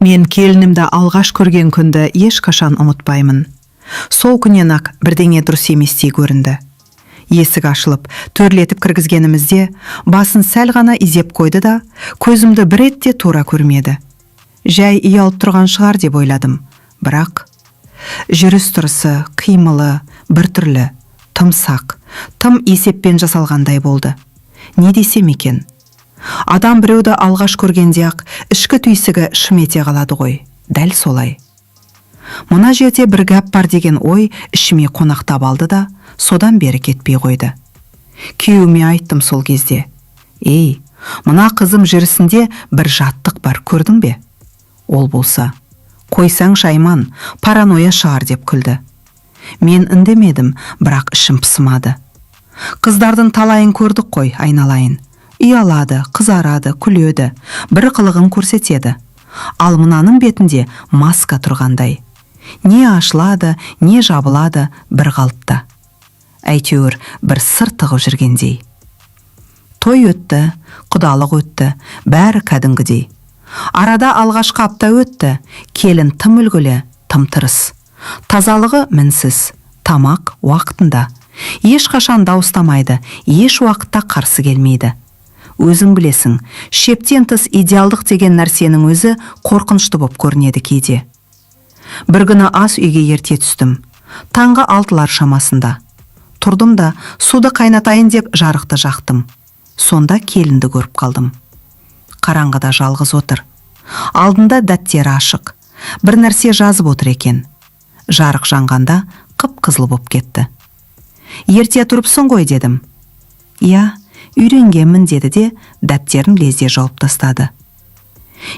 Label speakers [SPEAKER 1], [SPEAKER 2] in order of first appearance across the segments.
[SPEAKER 1] Мен келінімді алғаш көрген күнді ешқашан ұмытпаймын. Сол күннен-ақ бірдеңе дұрыс еместей көрінді. Есік ашылып, төрлетіп кіргізгенімізде басын сәл ғана изеп қойды да, көзімді бір ретте тура көрмеді. Жай ұялып тұрған шығар деп ойладым. Бірақ жүріс-тұрысы, қимылы біртүрлі, тым сақ, тым есеппен жасалғандай болды. Не десем екен? Адам біреуді алғаш көргенде-ақ ішкі түйсігі шым ете қалады ғой. Дәл солай. Мына жерде бір гәп бар деген ой ішіме қонақтап алды да, содан бері кетпей қойды. Күйеуіме айттым сол кезде. Ей, мына қызым жүрісінде бір жаттық бар, көрдің бе? Ол болса, қойсаң Айман, параноя шығар деп күлді. Мен үндемедім, бірақ ішім пысымады. Қыздардың талайын көрдік қой, айналайын. Ұялады, қызарады, күледі, бір қылығын көрсетеді. Ал мынаның бетінде маска тұрғандай. Не ашылады, не жабылады бір қалыпта. Әйтеуір бір сыр тығып жүргендей. Той өтті, құдалық өтті, бәрі кәдімгідей. Арада алғашқы апта өтті, келін тым үлгілі, тым тырыс. Тазалығы мінсіз, тамақ уақытында. Ешқашан дауыстамайды, еш уақытта қарсы келмейді. Өзің білесің, шептен тыс идеалдық деген нәрсенің өзі қорқынышты боп көрінеді кейде. Бір күні ас үйге ерте түстім. Таңғы 6-лар шамасында. Тұрдым да суды қайнатайын деп жарықты жақтым. Сонда келінді көріп қалдым. Қараңғыда жалғыз отыр. Алдында дәттері ашық. Бір нәрсе жазып отыр екен. Жарық жанғанда қып-қызыл боп кетті. Ерте тұрыпсың ғой дедім. Иә, үйренгенмін деді де дәптерін лезде жауып тастады.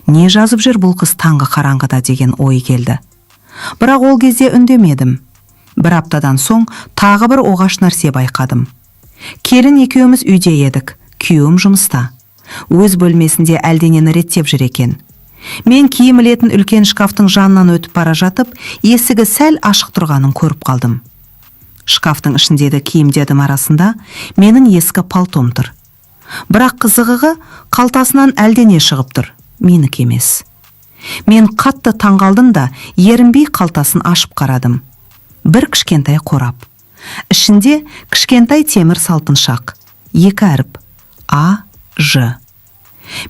[SPEAKER 1] Не жазып жүр бұл қыз таңғы қараңғыда деген ой келді. Бірақ ол кезде үндемедім. Бір аптадан соң тағы бір оғаш нәрсе байқадым. Келін екеуміз үйде едік, күйеуім жұмыста. Өз бөлмесінде әлденені реттеп жүр екен. Мен киім ілетін үлкен шкафтың жанынан өтіп бара жатып, есігі сәл ашық тұрғанын көріп қалдым. Шкафтың ішіндегі киімдердің арасында менің ескі палтом тұр. Бірақ қызығығы қалтасынан әлдене шығып тұр, менікі емес. Мен қатты таңғалдым да ерінбей қалтасын ашып қарадым. Бір кішкентай қорап. Ішінде кішкентай темір салтыншақ. 2 әріп. А, Ж.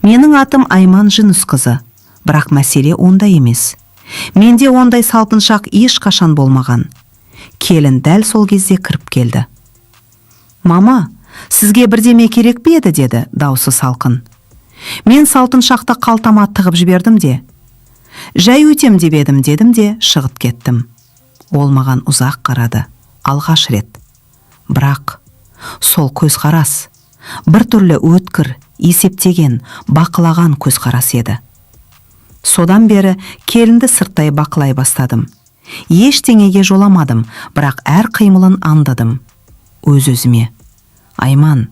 [SPEAKER 1] Менің атым Айман Жүніс қызы. Бірақ мәселе онда емес. Менде ондай салтыншақ ешқашан болмаған. Келін дәл сол кезде кіріп келді. Мама, сізге бірдеме керек пе еді деді, даусы салқын. Мен салтыншақты қалтама тығып жібердім де. Жай өтем деп едім дедім де шығып кеттім. Ол маған ұзақ қарады, алғаш рет. Бірақ сол көзқарас, бір түрлі өткір, есептеген, бақылаған көзқарас еді. Содан бері келінді сырттай бақылай бастадым. Ештеңеге жоламадым, бірақ әр қимылын аңдадым. Өз-өзіме. Айман,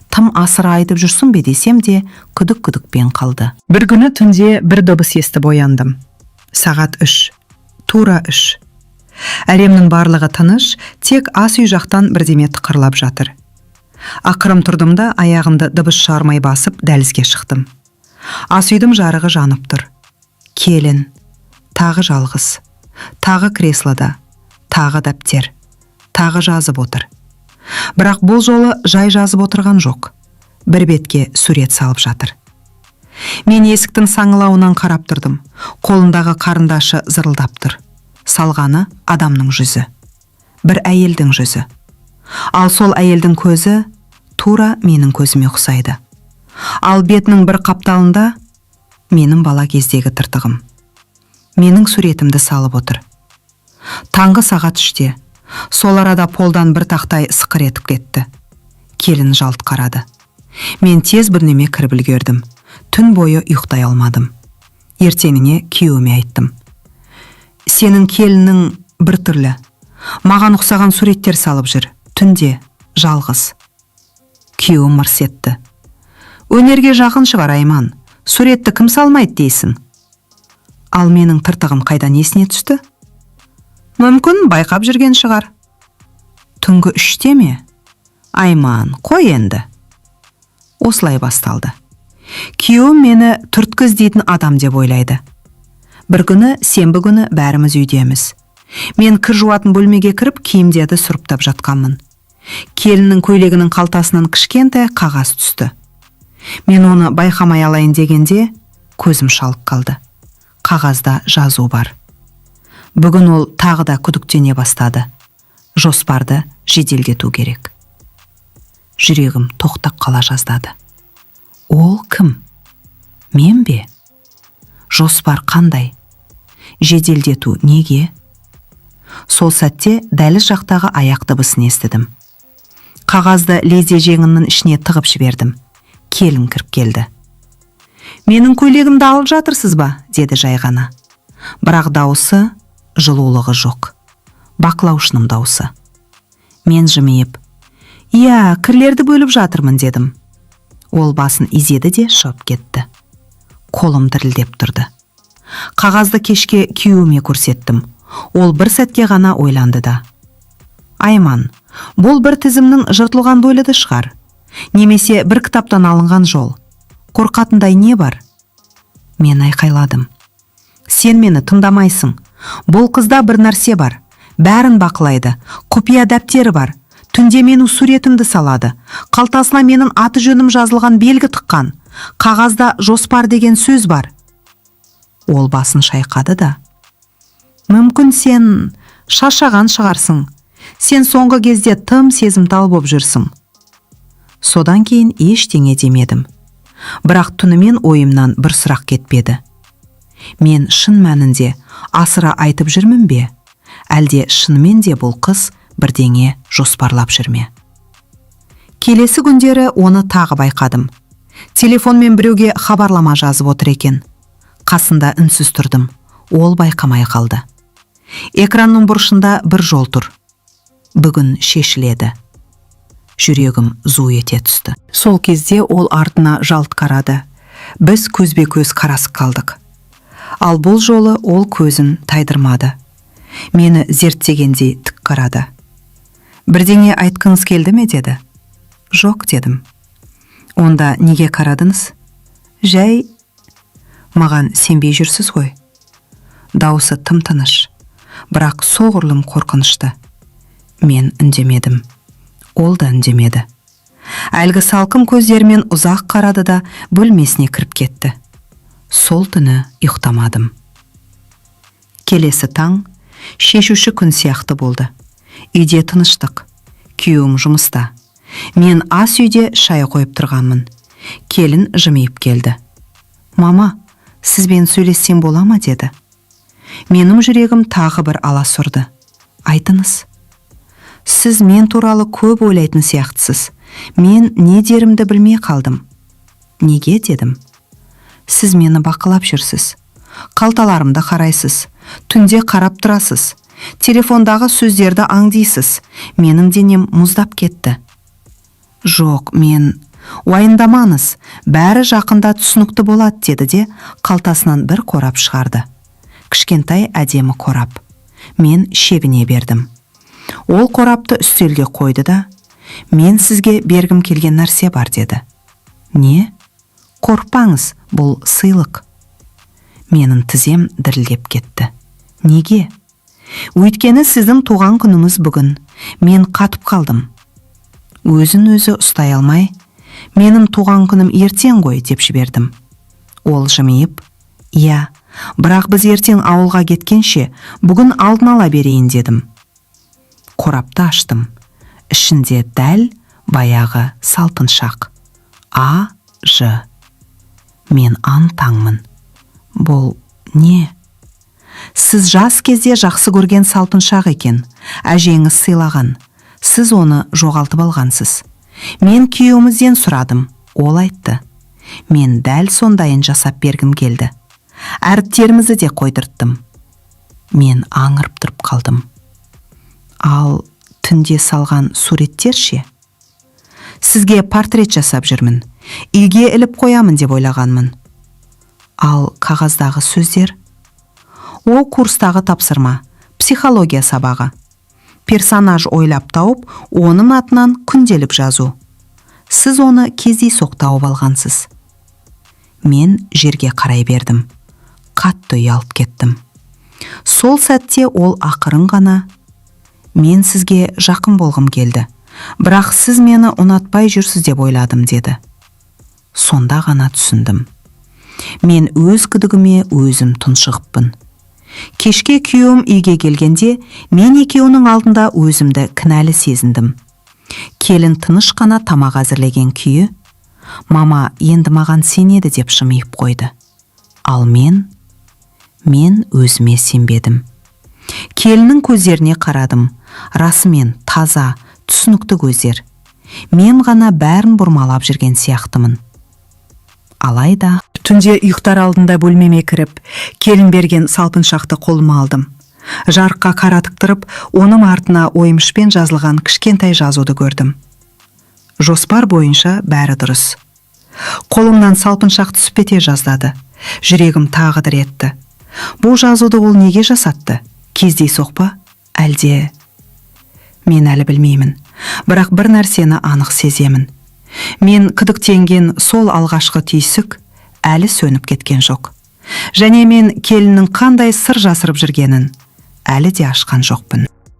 [SPEAKER 1] тым асыра айтып жүрсің бе десем де, күдік-күдікпен қалды. Бір күні түнде бір дыбыс естіп ояндым. Сағат 3. Тура 3. Әлемнің барлығы тыныш, тек ас үй жақтан бірдеме тықырлап жатыр. Ақырым тұрдым да аяғымды дыбыс шығармай басып дәлізге шықтым. Ас үйдің жарығы жанып тұр. Келін, тағы жалғыз. Тағы креслода, тағы дәптер, тағы жазып отыр. Бірақ бұл жолы жай жазып отырған жоқ. Бір бетке сурет салып жатыр. Мен есіктің саңылауынан қарап тұрдым. Қолындағы қарындашы зырылдап тұр. Салғаны адамның жүзі. Бір әйелдің жүзі. Ал сол әйелдің көзі тура менің көзіме ұқсайды. Ал бетінің бір қапталында менің бала кездегі тыртығым. Менің суретімді салып отыр. Таңғы сағат 3-те. Сол арада полдан бір тақтай сықыр етіп кетті. Келін жалт қарады. Мен тез бірнеме кіріп үлгердім. Түн бойы ұйықтай алмадым. Ертеңіне күйеуіме айттым. Сенің келінің бір түрлі. Маған ұқсаған суреттер салып жүр. Түнде, жалғыз. Күйеуім мырс етті. Өнерге жақын шығар Айман. Суретті кім салмайды дейсің? Ал менің тыртығым қайдан есіне түсті? Мүмкін байқап жүрген шығар. Түнгі 3-те ме? Айман, қой енді. Осылай басталды. Күйеуім мені түрткі іздейтін адам деп ойлайды. Бір күні сенбі күні бәріміз үйдеміз. Мен кір жуатын бөлмеге кіріп киімдерді сұрыптап жатқанмын. Келіннің көйлегінің қалтасынан кішкентай қағаз түсті. Мен оны байқамай алайын дегенде көзім шалып қалды. Қағазда жазу бар. Бүгін ол тағы да күдіктене бастады. Жоспарды жеделдету керек. Жүрегім тоқтап қала жаздады. Ол кім? Мен бе? Жоспар қандай? Жеделдету неге? Сол сәтте дәліз жақтағы аяқ дыбысын естідім. Қағазды лезде жеңімнің ішіне тығып жібердім. Келін кіріп келді. Менің көйлегімді алып жатырсыз ба? Деді жай ғана. Бірақ дауысы жылулығы жоқ. Бақылаушының дауысы. Мен жымиып, «Иә, кірлерді бөліп жатырмын» дедім. Ол басын изеді де шығып кетті. Қолым дірілдеп тұрды. Қағазды кешке күйеуіме көрсеттім. Ол бір сәтке ғана ойланды да. Айман, бұл бір тізімнің жыртылған бөлігі шығар. Немесе бір кітаптан алынған жол. Қорқатындай не бар? Мен айқайладым. Сен мені тыңдамайсың. Бұл қызда бір нәрсе бар. Бәрін бақылайды. Құпия дәптері бар. Түнде менің суретімді салады. Қалтасына менің аты жөнім жазылған белгі тыққан. Қағазда жоспар деген сөз бар. Ол басын шайқады да. Мүмкін сен шаршаған шығарсың. Сен соңғы кезде тым сезімтал боп жүрсің. Содан кейін ештеңе демедім. Бірақ түнімен ойымнан бір сұрақ кетпеді. Мен шын мәнінде асыра айтып жүрмін бе? Әлде шынымен де бұл қыз бірдеңе жоспарлап жүрме? Келесі күндері оны тағы байқадым. Телефонмен біреуге хабарлама жазып отыр екен. Қасында үнсіз тұрдым. Ол байқамай қалды. Экранның бұрышында бір жол тұр. Бүгін шешіледі. Жүрегім зу ете түсті. Сол кезде ол артына жалт қарады. Біз көзбе-көз қарасып қалдық. Ал бұл жолы ол көзін тайдырмады. Мені зерттегендей тік қарады. Бірдеңе айтқыңыз келді ме деді. Жоқ дедім. Онда неге қарадыңыз? Жай, маған сенбей жүрсіз ғой. Дауысы тым тыныш, бірақ соғұрлым қорқынышты. Мен үндемедім. Ол да үндемеді. Әлгі салқын көздермен ұзақ қарады да бөлмесіне кіріп кетті. Сол түні ұйықтамадым. Келесі таң шешуші күн сияқты болды. Үйде тыныштық. Күйеуім жұмыста. Мен ас үйде шай қойып тұрғанмын. Келін жымиып келді. Мама, сізбен сөйлессем бола ма деді. Менің жүрегім тағы бір алас ұрды. Айтыңыз. Сіз мен туралы көп ойлайтын сияқтысыз. Мен не дерімді білмей қалдым. Неге дедім. Сіз мені бақылап жүрсіз. Қалталарымды қарайсыз. Түнде қарап тұрасыз. Телефондағы сөздерді аңдисыз. Менің денем мұздап кетті. Жоқ, мен... Уайымдамаңыз, бәрі жақында түсінікті болады деді де қалтасынан бір қорап шығарды. Кішкентай әдемі қорап. Мен шегіне бердім. Ол қорапты үстелге қойды да, мен сізге бергім келген нәрсе бар деді. Не? Қорқпаңыз, бұл сыйлық. Менің тізем дірілдеп кетті. Неге? Өйткені сіздің туған күніңіз бүгін. Мен қатып қалдым. Өзін өзі ұстай алмай, менің туған күнім ертең ғой деп жібердім. Ол жымиып, иә, бірақ біз ертең ауылға кеткенше бүгін алдын ала берейін дедім. Қорапты аштым. Ішінде дәл баяғы салтыншақ. А.Ж. Мен аң-таңмын. Бұл не? Сіз жас кезде жақсы көрген салтыншақ екен. Әжеңіз сыйлаған. Сіз оны жоғалтып алғансыз. Мен күйеуімізден сұрадым. Ол айтты. Мен дәл сондайын жасап бергім келді. Әріптерімізді де қойдырттым. Мен аңырып тұрып қалдым. Ал түнде салған суреттер ше? Сізге портрет жасап жүрмін. Үйге іліп қоямын деп ойлағанмын. Ал қағаздағы сөздер? Ол курстағы тапсырма, психология сабағы. Персонаж ойлап тауып, оның атынан күнделік жазу. Сіз оны кездейсоқ тауып алғансыз. Мен жерге қарай бердім. қатты ұялып кеттім. Сол сәтте ол ақырын ғана: «Мен сізге жақын болғым келді, бірақ сіз мені ұнатпай жүрсіз деп ойладым» деді. Сонда ғана түсіндім. Мен өз күдігіме өзім тұншығыппын. Кешке күйеуім үйге келгенде, мен екеуінің алдында өзімді кінәлі сезіндім. Келін тыныш қана тамақ әзірлеген күйі: «Мама енді маған сенеді» деп жымиып қойды. Ал мен өзіме сенбедім. Келіннің көздеріне қарадым. Расымен таза, түсінікті көздер. Мен ғана бәрін бұрмалап жүрген сияқтымын. Алайда түнде ұйықтар алдында бөлмеме кіріп, келін берген салпыншақты қолыма алдым. Жарыққа қаратып тұрып, оның артына ойымышпен жазылған кішкентай жазуды көрдім. Жоспар бойынша бәрі дұрыс. Қолымнан салпыншақ түсіп кете жаздады. Жүрегім тағы дір етті. Бұл жазуды ол неге жасатты? Кездейсоқ па? Әлде? Мен әлі білмеймін. Бірақ бір нәрсені анық сеземін. Мен күдіктенген сол алғашқы түйсік әлі сөніп кеткен жоқ. Және мен келіннің қандай сыр жасырып жүргенін әлі де ашқан жоқпын.